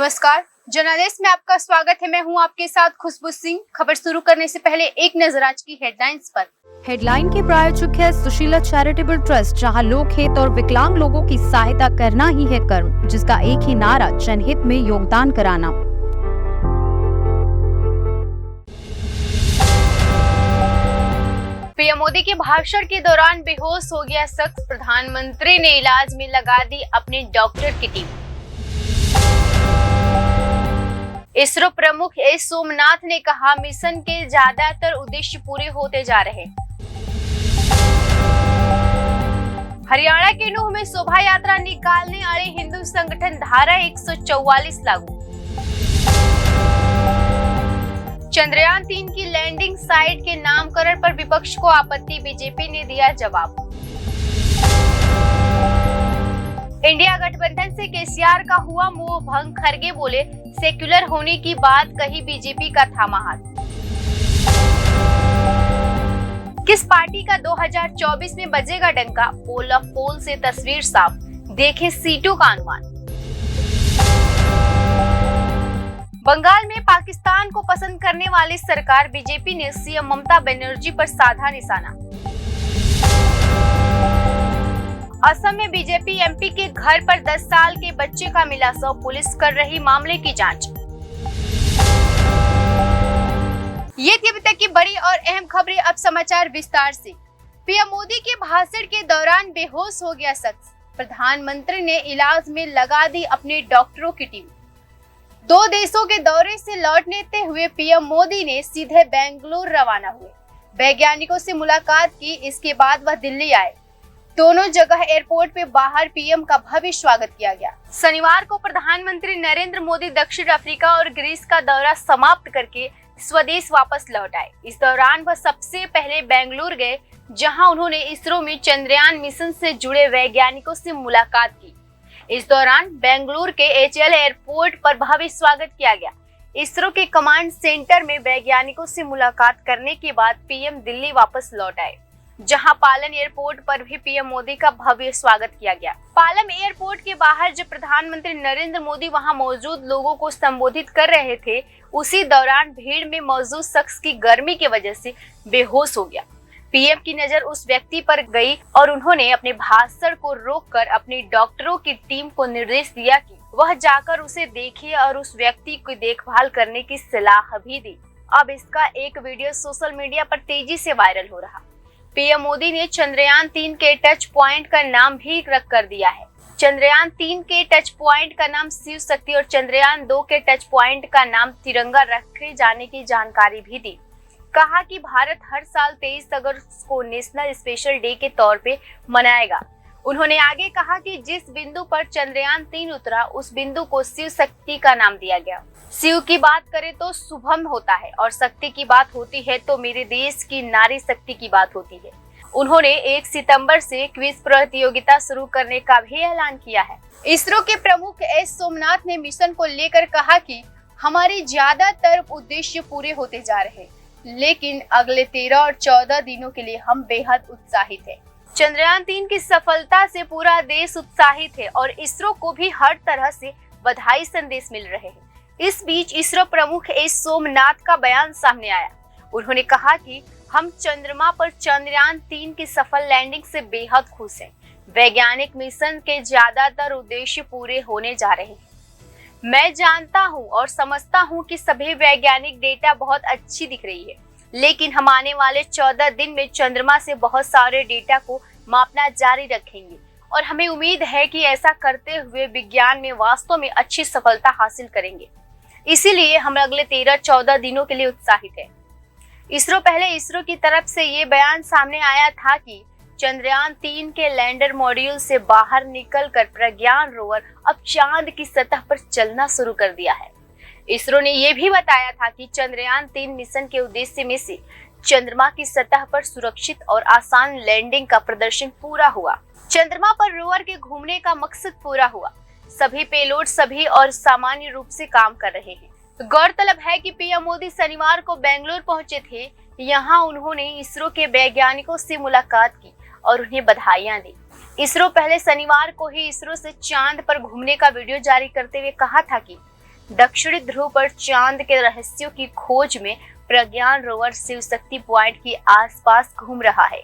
नमस्कार, जनादेश में आपका स्वागत है। मैं हूं आपके साथ खुशबू सिंह। खबर शुरू करने से पहले एक नजर आज की हेडलाइंस पर। हेडलाइन के प्रायोजक है सुशीला चैरिटेबल ट्रस्ट, जहां लोक हित और विकलांग लोगों की सहायता करना ही है कर्म, जिसका एक ही नारा जनहित में योगदान कराना। पीएम मोदी के भाषण के दौरान बेहोश हो गया शख्स, प्रधानमंत्री ने इलाज में लगा दी अपने डॉक्टर की टीम। इसरो प्रमुख एस सोमनाथ ने कहा, मिशन के ज्यादातर उद्देश्य पूरे होते जा रहे। हरियाणा के नूह में शोभा यात्रा निकालने आए हिंदू संगठन धारा 144 लागू। चंद्रयान 3 की लैंडिंग साइट के नामकरण पर विपक्ष को आपत्ति, बीजेपी ने दिया जवाब। इंडिया गठबंधन से केसीआर का हुआ मोह भंग, खरगे बोले सेक्युलर होने की बात कही, बीजेपी का थामा हाथ। किस पार्टी का 2024 में बजेगा डंका, पोल ऑफ पोल से तस्वीर साफ, देखें सीटों का अनुमान। बंगाल में पाकिस्तान को पसंद करने वाली सरकार, बीजेपी ने सीएम ममता बनर्जी पर साधा निशाना। असम में बीजेपी एमपी के घर पर 10 साल के बच्चे का मिला शव, पुलिस कर रही मामले की जांच। ये थी अभी तक की बड़ी और अहम खबरें, अब समाचार विस्तार से। पीएम मोदी के भाषण के दौरान बेहोश हो गया शख्स, प्रधानमंत्री ने इलाज में लगा दी अपने डॉक्टरों की टीम। 2 देशों के दौरे से लौटने हुए पीएम मोदी ने सीधे बेंगलुरु रवाना हुए, वैज्ञानिकों से मुलाकात की। इसके बाद वह दिल्ली आए। दोनों जगह एयरपोर्ट पे बाहर पीएम का भव्य स्वागत किया गया। शनिवार को प्रधानमंत्री नरेंद्र मोदी दक्षिण अफ्रीका और ग्रीस का दौरा समाप्त करके स्वदेश वापस लौट आए। इस दौरान वह सबसे पहले बेंगलुरु गए, जहां उन्होंने इसरो में चंद्रयान मिशन से जुड़े वैज्ञानिकों से मुलाकात की। इस दौरान बेंगलुरु के एचएल एयरपोर्ट पर भव्य स्वागत किया गया। इसरो के कमांड सेंटर में वैज्ञानिकों से मुलाकात करने के बाद पीएम दिल्ली वापस लौट आए, जहां पालन एयरपोर्ट पर भी पीएम मोदी का भव्य स्वागत किया गया। पालम एयरपोर्ट के बाहर जब प्रधानमंत्री नरेंद्र मोदी वहां मौजूद लोगों को संबोधित कर रहे थे, उसी दौरान भीड़ में मौजूद शख्स की गर्मी की वजह से बेहोश हो गया। पीएम की नजर उस व्यक्ति पर गई और उन्होंने अपने भाषण को रोककर अपनी डॉक्टरों की टीम को निर्देश दिया कि वह जाकर उसे देखे और उस व्यक्ति की देखभाल करने की सलाह भी दी। अब इसका एक वीडियो सोशल मीडिया पर तेजी से वायरल हो रहा। पीएम मोदी ने चंद्रयान 3 के टच पॉइंट का नाम भी रख कर दिया है। चंद्रयान 3 के टच पॉइंट का नाम शिव शक्ति और चंद्रयान 2 के टच पॉइंट का नाम तिरंगा रखे जाने की जानकारी भी दी। कहा कि भारत हर साल 23 अगस्त को नेशनल स्पेशल डे के तौर पे मनाएगा। उन्होंने आगे कहा कि जिस बिंदु पर चंद्रयान 3 उतरा, उस बिंदु को शिव शक्ति का नाम दिया गया। शिव की बात करें तो शुभम होता है और शक्ति की बात होती है तो मेरे देश की नारी शक्ति की बात होती है। उन्होंने 1 सितंबर से क्विज प्रतियोगिता शुरू करने का भी ऐलान किया है। इसरो के प्रमुख एस सोमनाथ ने मिशन को लेकर कहा कि हमारे ज्यादातर उद्देश्य पूरे होते जा रहे हैं, लेकिन अगले 13 और 14 दिनों के लिए हम बेहद उत्साहित हैं। चंद्रयान 3 की सफलता से पूरा देश उत्साहित है और इसरो को भी हर तरह से बधाई संदेश मिल रहे हैं। इस बीच इसरो प्रमुख एस सोमनाथ का बयान सामने आया। उन्होंने कहा कि हम चंद्रमा पर चंद्रयान 3 की सफल लैंडिंग से बेहद खुश हैं। वैज्ञानिक मिशन के ज्यादातर उद्देश्य पूरे होने जा रहे हैं। मैं जानता हूं और समझता हूं कि सभी वैज्ञानिक डेटा बहुत अच्छी दिख रही है, लेकिन हम आने वाले 14 दिन में चंद्रमा से बहुत सारे डेटा को मापना जारी रखेंगे और हमें उम्मीद है कि ऐसा करते हुए विज्ञान में वास्तव में अच्छी सफलता हासिल करेंगे। इसीलिए हम अगले 13-14 दिनों के लिए उत्साहित हैं। इसरो की तरफ से ये बयान सामने आया था कि चंद्रयान 3 के लैंडर मॉड्यूल से बाहर निकलकर प्रज्ञान रोवर अब चांद की सतह पर चलना शुरू कर दिया है। इसरो ने यह भी बताया था कि चंद्रयान 3 मिशन के उद्देश्य में से चंद्रमा की सतह पर सुरक्षित और आसान लैंडिंग का प्रदर्शन पूरा हुआ। चंद्रमा पर रोवर के घूमने का मकसद पूरा हुआ। सभी पेलोड सभी और सामान्य रूप से काम कर रहे हैं। गौरतलब है कि पीएम मोदी शनिवार को बेंगलुरु पहुंचे थे। यहां उन्होंने इसरो के वैज्ञानिकों से मुलाकात की और उन्हें बधाइयां दी। इसरो पहले शनिवार को ही इसरो से चांद पर घूमने का वीडियो जारी करते हुए कहा था कि दक्षिणी ध्रुव पर चांद के रहस्यों की खोज में प्रज्ञान रोवर शिव शक्ति पॉइंट के आसपास घूम रहा है।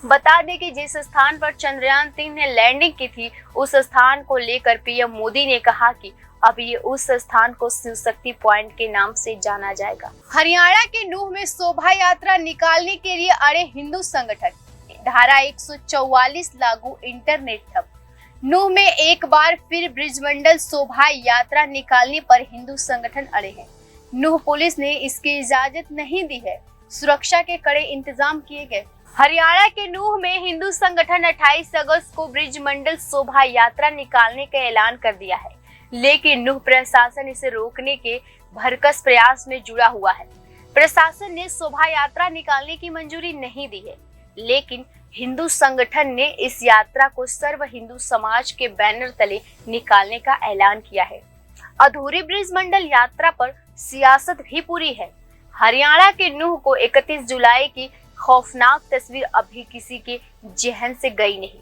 बता दें कि जिस स्थान पर चंद्रयान 3 ने लैंडिंग की थी, उस स्थान को लेकर पीएम मोदी ने कहा कि अब ये उस स्थान को शिव शक्ति पॉइंट के नाम से जाना जाएगा। हरियाणा के नूह में शोभा यात्रा निकालने के लिए अड़े हिंदू संगठन, धारा 144 लागू, इंटरनेट ठप। नूह में एक बार फिर ब्रिजमंडल शोभा यात्रा निकालने पर हिंदू संगठन अड़े हैं। नूह पुलिस ने इसकी इजाजत नहीं दी है। सुरक्षा के कड़े इंतजाम किए गए। हरियाणा के नूह में हिंदू संगठन 28 अगस्त को ब्रिजमंडल शोभा यात्रा निकालने का ऐलान कर दिया है, लेकिन नूह प्रशासन इसे रोकने के भरकस प्रयास में जुड़ा हुआ है। प्रशासन ने शोभा यात्रा निकालने की मंजूरी नहीं दी है, लेकिन हिंदू संगठन ने इस यात्रा को सर्व हिंदू समाज के बैनर तले निकालने का ऐलान किया है। अधूरी ब्रिजमंडल यात्रा पर सियासत भी पूरी है। हरियाणा के नूह को 31 जुलाई की खौफनाक तस्वीर अभी किसी के जहन से गई नहीं।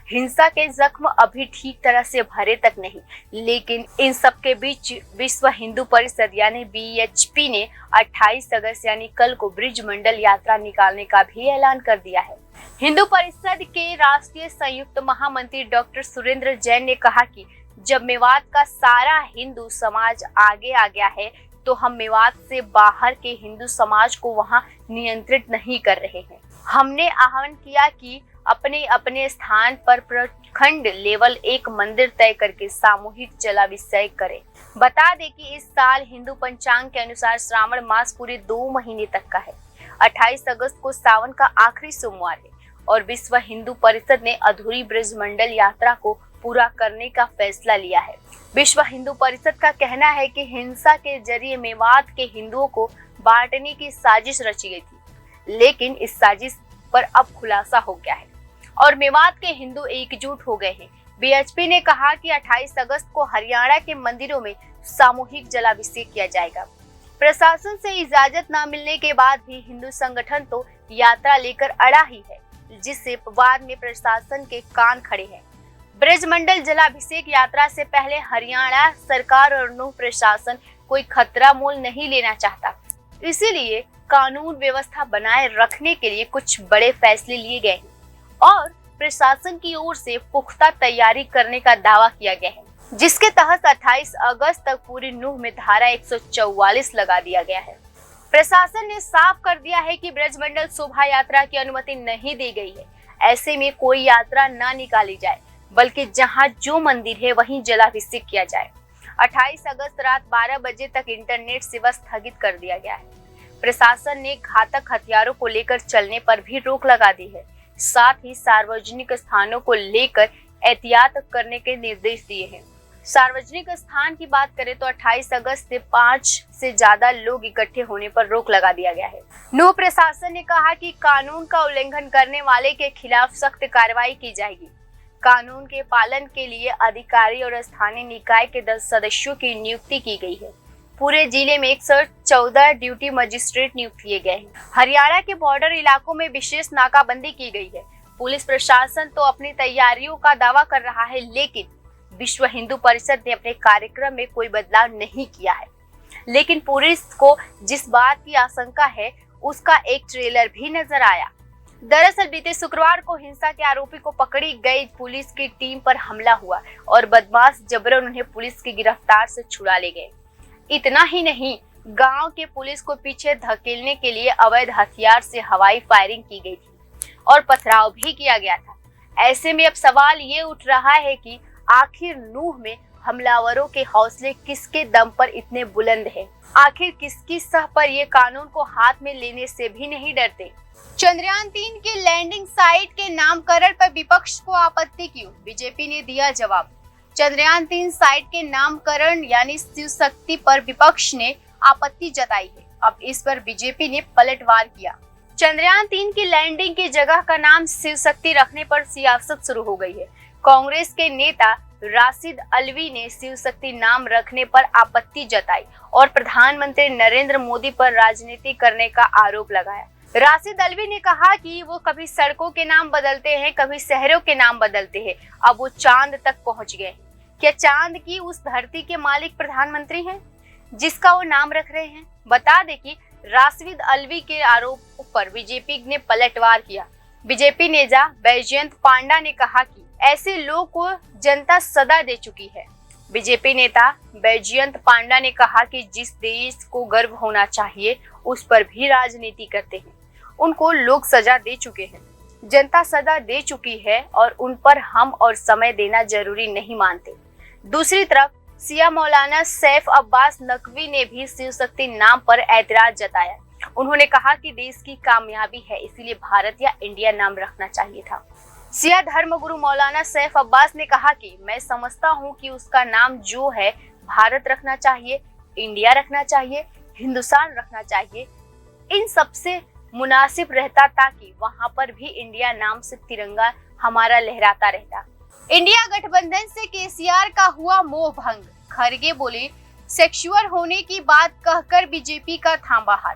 हिंसा के जख्म अभी ठीक तरह से भरे तक नहीं, लेकिन इन सब के बीच विश्व हिंदू परिषद यानी बीएचपी ने 28 अगस्त यानी कल को ब्रिजमंडल यात्रा निकालने का भी ऐलान कर दिया है। हिंदू परिषद के राष्ट्रीय संयुक्त महामंत्री डॉक्टर सुरेंद्र जैन ने कहा कि जब मेवात का सारा हिंदू समाज आगे आ गया है, तो हम मेवात से बाहर के हिंदू समाज को वहां नियंत्रित नहीं कर रहे हैं। हमने आह्वान किया कि अपने अपने स्थान पर प्रखंड लेवल एक मंदिर तय करके सामूहिक जलाभिषेक करें। बता दें कि इस साल हिंदू पंचांग के अनुसार श्रावण मास पूरे 2 महीने तक का है। 28 अगस्त को सावन का आखिरी सोमवार है और विश्व हिंदू परिषद ने अधूरी ब्रिजमंडल यात्रा को पूरा करने का फैसला लिया है। विश्व हिंदू परिषद का कहना है कि हिंसा के जरिए मेवात के हिंदुओं को बांटने की साजिश रची गई थी, लेकिन इस साजिश पर अब खुलासा हो गया है और मेवात के हिंदू एकजुट हो गए हैं। बीएचपी ने कहा कि 28 अगस्त को हरियाणा के मंदिरों में सामूहिक जलाभिषेक किया जाएगा। प्रशासन से इजाजत न मिलने के बाद भी हिंदू संगठन तो यात्रा लेकर अड़ा ही है, जिससे बाद में प्रशासन के कान खड़े हैं। ब्रिजमंडल जलाभिषेक यात्रा से पहले हरियाणा सरकार और नूह प्रशासन कोई खतरा मोल नहीं लेना चाहता, इसीलिए कानून व्यवस्था बनाए रखने के लिए कुछ बड़े फैसले लिए गए हैं और प्रशासन की ओर से पुख्ता तैयारी करने का दावा किया गया है, जिसके तहत 28 अगस्त तक पूरी नूह में धारा 144 लगा दिया गया है। प्रशासन ने साफ कर दिया है कि ब्रिजमंडल शोभा यात्रा की अनुमति नहीं दी गई है। ऐसे में कोई यात्रा न निकाली जाए, बल्कि जहां जो मंदिर है वहीं जलाभिषेक किया जाए। 28 अगस्त रात 12 बजे तक इंटरनेट सेवा स्थगित कर दिया गया है। प्रशासन ने घातक हथियारों को लेकर चलने पर भी रोक लगा दी है। साथ ही सार्वजनिक स्थानों को लेकर एहतियात करने के निर्देश दिए हैं। सार्वजनिक स्थान की बात करें तो 28 अगस्त से 5 से ज्यादा लोग इकट्ठे होने पर रोक लगा दिया गया है। नूह प्रशासन ने कहा कि कानून का उल्लंघन करने वाले के खिलाफ सख्त कार्रवाई की जाएगी। कानून के पालन के लिए अधिकारी और स्थानीय निकाय के 10 सदस्यों की नियुक्ति की गई है। पूरे जिले में 114 ड्यूटी मजिस्ट्रेट नियुक्त किए गए हैं। हरियाणा के बॉर्डर इलाकों में विशेष नाकाबंदी की गई है। पुलिस प्रशासन तो अपनी तैयारियों का दावा कर रहा है, लेकिन विश्व हिंदू परिषद ने अपने कार्यक्रम में कोई बदलाव नहीं किया है। लेकिन पुलिस को जिस बात की आशंका है, उसका एक ट्रेलर भी नजर आया। दरअसल बीते शुक्रवार को हिंसा के आरोपी को पकड़ी गई पुलिस की टीम पर हमला हुआ और बदमाश जबरन उन्हें पुलिस की गिरफ्तार से छुड़ा ले गए। इतना ही नहीं, गांव के पुलिस को पीछे धकेलने के लिए अवैध हथियार से हवाई फायरिंग की गई थी और पथराव भी किया गया था। ऐसे में अब सवाल ये उठ रहा है कि आखिर नूह में हमलावरों के हौसले किसके दम पर इतने बुलंद हैं? आखिर किसकी सह पर ये कानून को हाथ में लेने से भी नहीं डरते? चंद्रयान 3 की लैंडिंग साइट के नामकरण पर विपक्ष को आपत्ति क्यों? बीजेपी ने दिया जवाब। चंद्रयान 3 साइट के नामकरण यानी शिव शक्ति पर विपक्ष ने आपत्ति जताई है। अब इस पर बीजेपी ने पलटवार किया। चंद्रयान 3 की लैंडिंग की जगह का नाम शिव शक्ति रखने पर सियासत शुरू हो गई है। कांग्रेस के नेता राशिद अल्वी ने शिव शक्ति नाम रखने पर आपत्ति जताई और प्रधानमंत्री नरेंद्र मोदी पर राजनीति करने का आरोप लगाया। राशिद अल्वी ने कहा कि वो कभी सड़कों के नाम बदलते हैं, कभी शहरों के नाम बदलते हैं, अब वो चांद तक पहुंच गए। क्या चांद की उस धरती के मालिक प्रधानमंत्री हैं? जिसका वो नाम रख रहे हैं। बता दें कि राशिद अल्वी के आरोप पर बीजेपी ने पलटवार किया। बीजेपी नेता बैजयंत पांडा ने कहा कि ऐसे लोगों को जनता सदा दे चुकी है। बीजेपी नेता बैजयंत पांडा ने कहा कि जिस देश को गर्व होना चाहिए उस पर भी राजनीति करते हैं। उनको लोग सजा दे चुके हैं, जनता सजा दे चुकी है और उन पर हम और समय देना जरूरी नहीं मानते। दूसरी तरफ सिया मौलाना सैफ अब्बास नकवी ने भी शिव शक्ति नाम पर ऐतराज जताया। उन्होंने कहा कि देश की कामयाबी है, इसीलिए भारत या इंडिया नाम रखना चाहिए था। सिया धर्मगुरु मौलाना सैफ अब्बास ने कहा कि मैं समझता हूं कि उसका नाम जो है भारत रखना चाहिए, इंडिया रखना चाहिए, हिंदुस्तान रखना चाहिए, इन सबसे मुनासिब रहता ताकि वहां पर भी इंडिया नाम से तिरंगा हमारा लहराता रहता। इंडिया गठबंधन से केसीआर का हुआ मोह भंग। खरगे बोले सेक्सुअल होने की बात कहकर बीजेपी का थामा हाथ।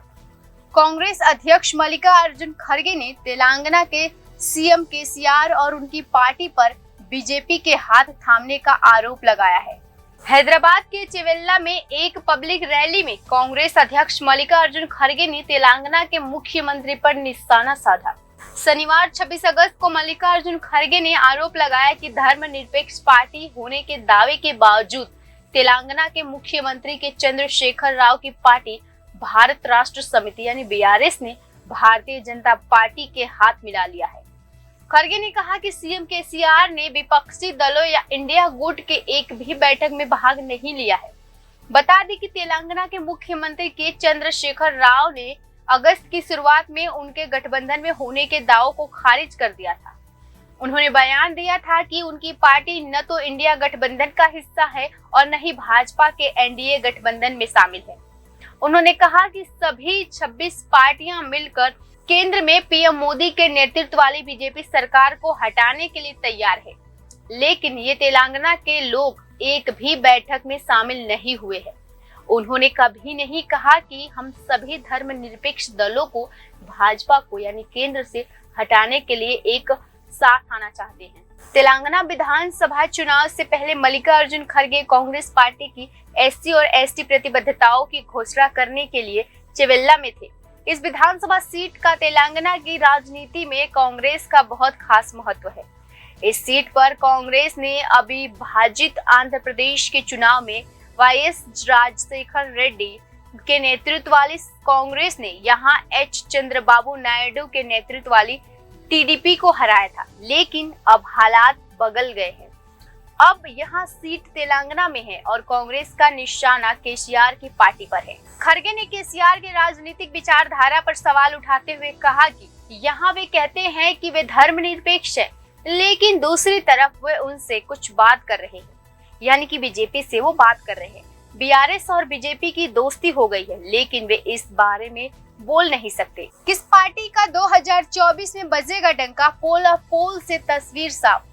कांग्रेस अध्यक्ष मल्लिकार्जुन खरगे ने तेलंगाना के सीएम केसीआर और उनकी पार्टी पर बीजेपी के हाथ थामने का आरोप लगाया है। हैदराबाद के चिवेल्ला में एक पब्लिक रैली में कांग्रेस अध्यक्ष मल्लिकार्जुन खरगे ने तेलंगाना के मुख्यमंत्री पर निशाना साधा। शनिवार 26 अगस्त को मल्लिकार्जुन खरगे ने आरोप लगाया कि धर्मनिरपेक्ष पार्टी होने के दावे के बावजूद तेलंगाना के मुख्यमंत्री के चंद्रशेखर राव की पार्टी भारत राष्ट्र समिति यानी बीआरएस ने भारतीय जनता पार्टी के हाथ मिला लिया है। खरगे ने कहा कि सीएम केसीआर ने विपक्षी दलों या इंडिया गुट के एक भी बैठक में भाग नहीं लिया है। बता दें कि तेलंगाना के मुख्यमंत्री के चंद्रशेखर राव ने अगस्त की शुरुआत में उनके गठबंधन में होने के दावों को खारिज कर दिया था। उन्होंने बयान दिया था कि उनकी पार्टी न तो इंडिया गठबंधन का हिस्सा है और न ही भाजपा के एनडीए गठबंधन में शामिल है। उन्होंने कहा कि सभी 26 पार्टियां मिलकर केंद्र में पीएम मोदी के नेतृत्व वाली बीजेपी सरकार को हटाने के लिए तैयार है, लेकिन ये तेलंगाना के लोग एक भी बैठक में शामिल नहीं हुए हैं। उन्होंने कभी नहीं कहा कि हम सभी धर्मनिरपेक्ष दलों को भाजपा को यानी केंद्र से हटाने के लिए एक साथ आना चाहते हैं। तेलंगाना विधानसभा चुनाव से पहले मल्लिकार्जुन खरगे कांग्रेस पार्टी की एससी और एसटी प्रतिबद्धताओं की घोषणा करने के लिए चिवेल्ला में थे। इस विधानसभा सीट का तेलंगाना की राजनीति में कांग्रेस का बहुत खास महत्व है। इस सीट पर कांग्रेस ने अविभाजित आंध्र प्रदेश के चुनाव में वाईएस राजशेखर रेड्डी के नेतृत्व वाली कांग्रेस ने यहां एच चंद्रबाबू नायडू के नेतृत्व वाली टीडीपी को हराया था, लेकिन अब हालात बदल गए हैं। अब यहां सीट तेलंगाना में है और कांग्रेस का निशाना केसीआर की पार्टी पर है। खरगे ने केसीआर के राजनीतिक विचारधारा पर सवाल उठाते हुए कहा कि यहां वे कहते हैं कि वे धर्मनिरपेक्ष है, लेकिन दूसरी तरफ वे उनसे कुछ बात कर रहे हैं, यानी कि बीजेपी से वो बात कर रहे हैं। बीआरएस और बीजेपी की दोस्ती हो गई है, लेकिन वे इस बारे में बोल नहीं सकते। किस पार्टी का 2024 में बजेगा डंका? पोल से तस्वीर साफ।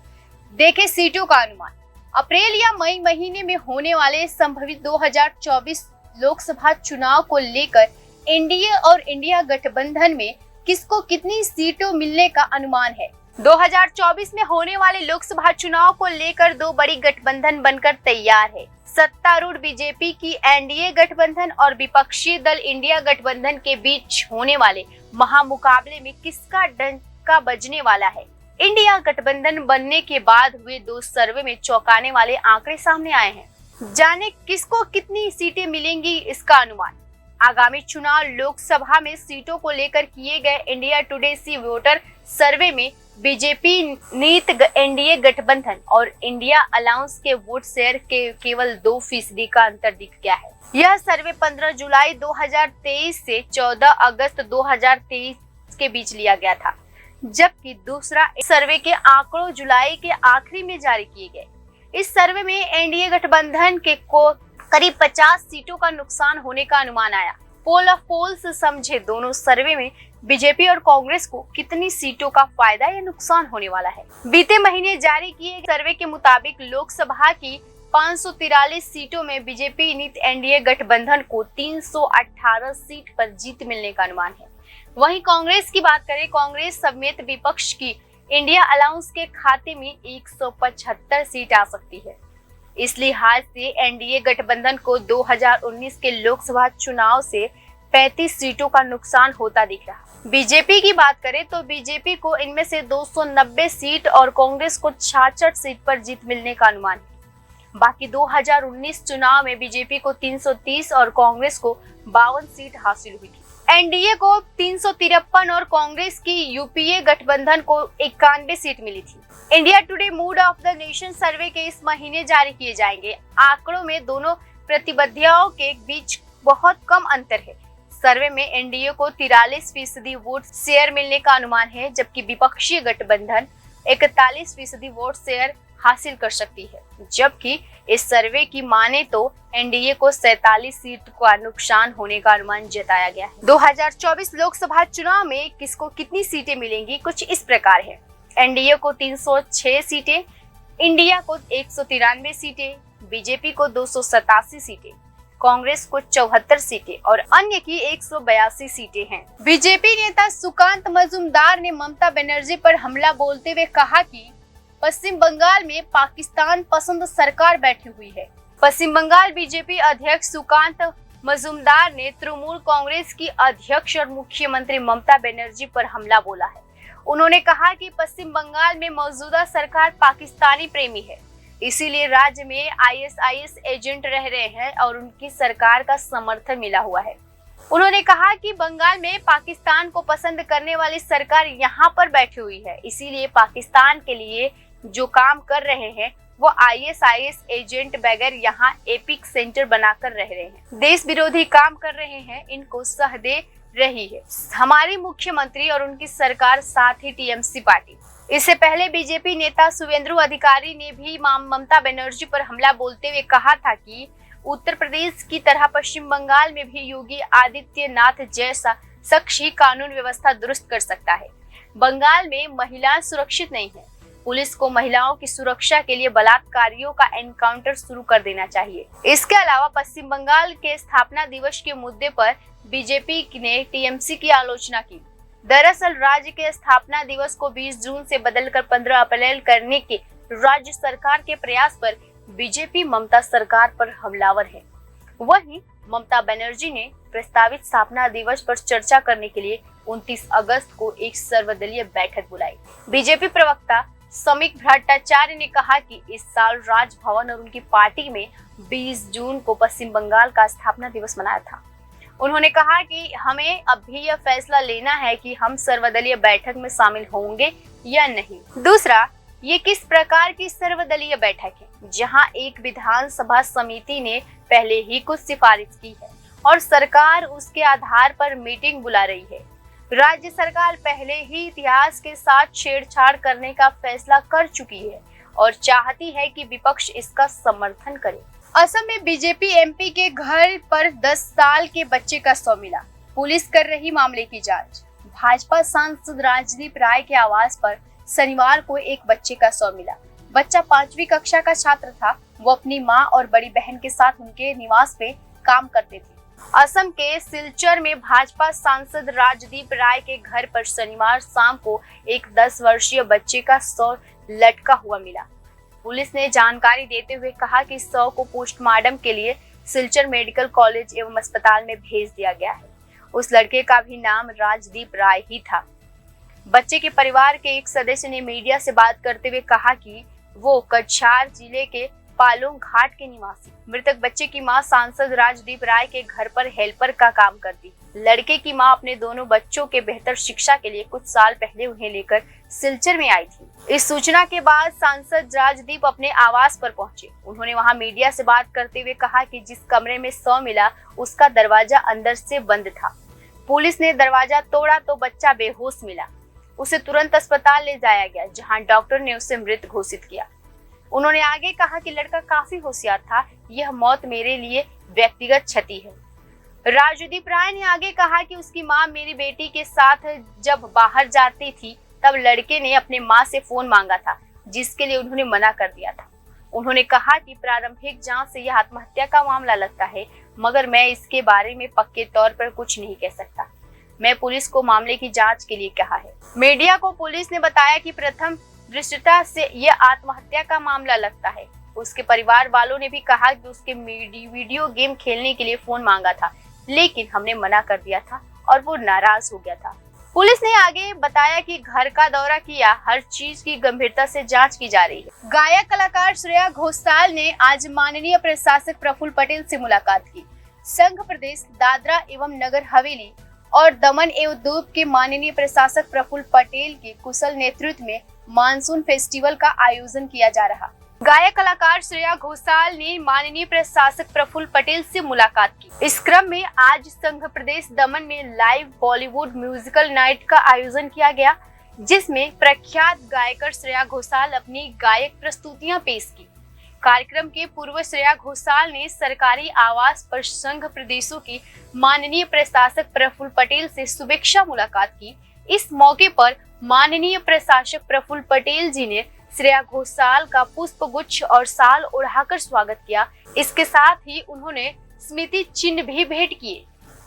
देखे सीटों का अनुमान। अप्रैल या मई महीने में होने वाले संभवित 2024 लोकसभा चुनाव को लेकर एनडीए और इंडिया गठबंधन में किसको कितनी सीटों मिलने का अनुमान है? 2024 में होने वाले लोकसभा चुनाव को लेकर दो बड़ी गठबंधन बनकर तैयार है। सत्तारूढ़ बीजेपी की एनडीए गठबंधन और विपक्षी दल इंडिया गठबंधन के बीच होने वाले महामुकाबले में किसका डंका बजने वाला है? इंडिया गठबंधन बनने के बाद हुए दो सर्वे में चौंकाने वाले आंकड़े सामने आए हैं। जाने किसको कितनी सीटें मिलेंगी इसका अनुमान। आगामी चुनाव लोकसभा में सीटों को लेकर किए गए इंडिया टुडे सी वोटर सर्वे में बीजेपी नीत एनडीए गठबंधन और इंडिया अलाउंस के वोट शेयर के केवल 2% का अंतर दिख गया है। यह सर्वे 15 जुलाई 2023 से 14 अगस्त 2023 के बीच लिया गया था, जबकि दूसरा सर्वे के आंकड़ों जुलाई के आखिरी में जारी किए गए। इस सर्वे में एनडीए गठबंधन के को करीब 50 सीटों का नुकसान होने का अनुमान आया। पोल ऑफ पोल्स समझे दोनों सर्वे में बीजेपी और कांग्रेस को कितनी सीटों का फायदा या नुकसान होने वाला है। बीते महीने जारी किए सर्वे के मुताबिक लोकसभा की 543 सीटों में बीजेपी नीत एनडीए गठबंधन को 318 सीट पर जीत मिलने का अनुमान है। वहीं कांग्रेस की बात करें, कांग्रेस समेत विपक्ष की इंडिया अलाउंस के खाते में 175 सीट आ सकती है। इस लिहाज से एनडीए गठबंधन को 2019 के लोकसभा चुनाव से 35 सीटों का नुकसान होता दिख रहा। बीजेपी की बात करें तो बीजेपी को इनमें से 290 सीट और कांग्रेस को 66 सीट पर जीत मिलने का अनुमान है। बाकी 2019 चुनाव में बीजेपी को 330 और कांग्रेस को 52 सीट हासिल हुई थी। एनडीए को 353 और कांग्रेस की यूपीए गठबंधन को 91 सीट मिली थी। India today mood off the nation सर्वे के इस महीने जारी किए जाएंगे। आंकड़ों में दोनों प्रतिद्वंदियों के बीच बहुत कम अंतर है। सर्वे में एनडीए को 43% वोट शेयर मिलने का अनुमान है, जबकि विपक्षी गठबंधन 41% वोट शेयर हासिल कर सकती है। जबकि इस सर्वे की माने तो एनडीए को 47 सीट का नुकसान होने का अनुमान जताया गया है। 2024 लोकसभा चुनाव में किसको कितनी सीटें मिलेंगी कुछ इस प्रकार है। एनडीए को 306 सीटें, इंडिया को 193 सीटें, बीजेपी को 287 सीटें, कांग्रेस को 74 सीटें और अन्य की 182 सीटें हैं। बीजेपी नेता सुकांत मजूमदार ने ममता बनर्जी पर हमला बोलते हुए कहा कि पश्चिम बंगाल में पाकिस्तान पसंद सरकार बैठी हुई है। पश्चिम बंगाल बीजेपी अध्यक्ष सुकांत मजूमदार ने तृणमूल कांग्रेस की अध्यक्ष और मुख्यमंत्री ममता बनर्जी पर हमला बोला है। उन्होंने कहा कि पश्चिम बंगाल में मौजूदा सरकार पाकिस्तानी प्रेमी है, इसीलिए राज्य में आईएसआईएस एजेंट रह रहे हैं और उनकी सरकार का समर्थन मिला हुआ है। उन्होंने कहा कि बंगाल में पाकिस्तान को पसंद करने वाली सरकार यहाँ पर बैठी हुई है, इसीलिए पाकिस्तान के लिए जो काम कर रहे हैं वो आईएसआईएस एजेंट बगैर यहाँ एपिक सेंटर बनाकर रह रहे हैं, देश विरोधी काम कर रहे हैं, इनको सह दे रही है हमारी मुख्यमंत्री और उनकी सरकार, साथ ही टीएमसी पार्टी। इससे पहले बीजेपी नेता शुवेंदु अधिकारी ने भी ममता बनर्जी पर हमला बोलते हुए कहा था कि उत्तर प्रदेश की तरह पश्चिम बंगाल में भी योगी आदित्यनाथ जैसा शख्स ही कानून व्यवस्था दुरुस्त कर सकता है। बंगाल में महिलाएं सुरक्षित नहीं है, पुलिस को महिलाओं की सुरक्षा के लिए बलात्कारियों का एनकाउंटर शुरू कर देना चाहिए। इसके अलावा पश्चिम बंगाल के स्थापना दिवस के मुद्दे पर बीजेपी ने टीएमसी की आलोचना की। दरअसल राज्य के स्थापना दिवस को 20 जून से बदलकर 15 अप्रैल करने के राज्य सरकार के प्रयास पर बीजेपी ममता सरकार पर हमलावर है। वहीं ममता बनर्जी ने प्रस्तावित स्थापना दिवस पर चर्चा करने के लिए 29 अगस्त को एक सर्वदलीय बैठक बुलाई। बीजेपी प्रवक्ता समीक भट्टाचार्य ने कहा कि इस साल राजभवन और उनकी पार्टी में 20 जून को पश्चिम बंगाल का स्थापना दिवस मनाया था। उन्होंने कहा कि हमें अब भी यह फैसला लेना है कि हम सर्वदलीय बैठक में शामिल होंगे या नहीं। दूसरा, ये किस प्रकार की सर्वदलीय बैठक है, जहां एक विधानसभा समिति ने पहले ही कुछ सिफारिश की है और सरकार उसके आधार पर मीटिंग बुला रही है। राज्य सरकार पहले ही इतिहास के साथ छेड़छाड़ करने का फैसला कर चुकी है और चाहती है कि विपक्ष इसका समर्थन करे। असम में बीजेपी एमपी के घर पर 10 साल के बच्चे का शव मिला, पुलिस कर रही मामले की जांच। भाजपा सांसद राजदीप राय के आवास पर शनिवार को एक बच्चे का शव मिला। बच्चा 5वीं कक्षा का छात्र था। वो अपनी मां और बड़ी बहन के साथ उनके निवास में काम करते थे। असम के सिलचर में भाजपा सांसद राजदीप राय के घर पर शनिवार शाम को एक 10 वर्षीय बच्चे का शव लटका हुआ मिला। पुलिस ने जानकारी देते हुए कहा कि शव को पोस्टमार्टम के लिए सिलचर मेडिकल कॉलेज एवं अस्पताल में भेज दिया गया है। उस लड़के का भी नाम राजदीप राय ही था। बच्चे के परिवार के एक सदस्य ने मीडिया से बात करते हुए कहा कि वो कछार जिले के पालोंग घाट के निवासी। मृतक बच्चे की मां सांसद राजदीप राय के घर पर हेल्पर का काम करती। लड़के की मां अपने दोनों बच्चों के बेहतर शिक्षा के लिए कुछ साल पहले उन्हें लेकर सिलचर में आई थी। इस सूचना के बाद सांसद राजदीप अपने आवास पर पहुंचे। उन्होंने वहां मीडिया से बात करते हुए कहा कि जिस कमरे में शव मिला उसका दरवाजा अंदर से बंद था। पुलिस ने दरवाजा तोड़ा तो बच्चा बेहोश मिला। उसे तुरंत अस्पताल ले जाया गया, जहां डॉक्टर ने उसे मृत घोषित किया। उन्होंने आगे कहा कि लड़का काफी होशियार था, यह मौत मेरे लिए व्यक्तिगत क्षति है। राजदीप राय ने आगे कहा कि उसकी मां मेरी बेटी के साथ जब बाहर जाती थी तब लड़के ने अपने मां से फोन मांगा था, जिसके लिए उन्होंने मना कर दिया था। उन्होंने कहा कि प्रारंभिक जांच से यह आत्महत्या का मामला लगता है, मगर मैं इसके बारे में पक्के तौर पर कुछ नहीं कह सकता। मैं पुलिस को मामले की जांच के लिए कहा है। मीडिया को पुलिस ने बताया कि प्रथम दृष्टता से यह आत्महत्या का मामला लगता है। उसके परिवार वालों ने भी कहा कि उसके वीडियो गेम खेलने के लिए फोन मांगा था, लेकिन हमने मना कर दिया था और वो नाराज हो गया था। पुलिस ने आगे बताया कि घर का दौरा किया, हर चीज की गंभीरता से जांच की जा रही है। गायक कलाकार श्रेया घोषाल ने आज माननीय प्रशासक प्रफुल्ल पटेल से मुलाकात की। संघ प्रदेश दादरा एवं नगर हवेली और दमन एवं दीव के माननीय प्रशासक प्रफुल्ल पटेल के कुशल नेतृत्व में मानसून फेस्टिवल का आयोजन किया जा रहा। गायक कलाकार श्रेया घोषाल ने माननीय प्रशासक प्रफुल्ल पटेल से मुलाकात की। इस क्रम में आज संघ प्रदेश दमन में लाइव बॉलीवुड म्यूजिकल नाइट का आयोजन किया गया, जिसमें प्रख्यात गायकर श्रेया घोषाल अपनी गायक प्रस्तुतियां पेश की। कार्यक्रम के पूर्व श्रेया घोषाल ने सरकारी आवास पर संघ प्रदेशों की माननीय प्रशासक प्रफुल्ल पटेल से शुभेच्छा मुलाकात की। इस मौके पर माननीय प्रशासक प्रफुल्ल पटेल जी ने श्रेया घोषाल का पुष्प गुच्छ और शाल ओढ़ाकर स्वागत किया। इसके साथ ही उन्होंने स्मृति चिन्ह भी भेंट किए।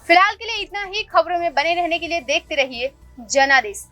फिलहाल के लिए इतना ही। खबरों में बने रहने के लिए देखते रहिए जनादेश।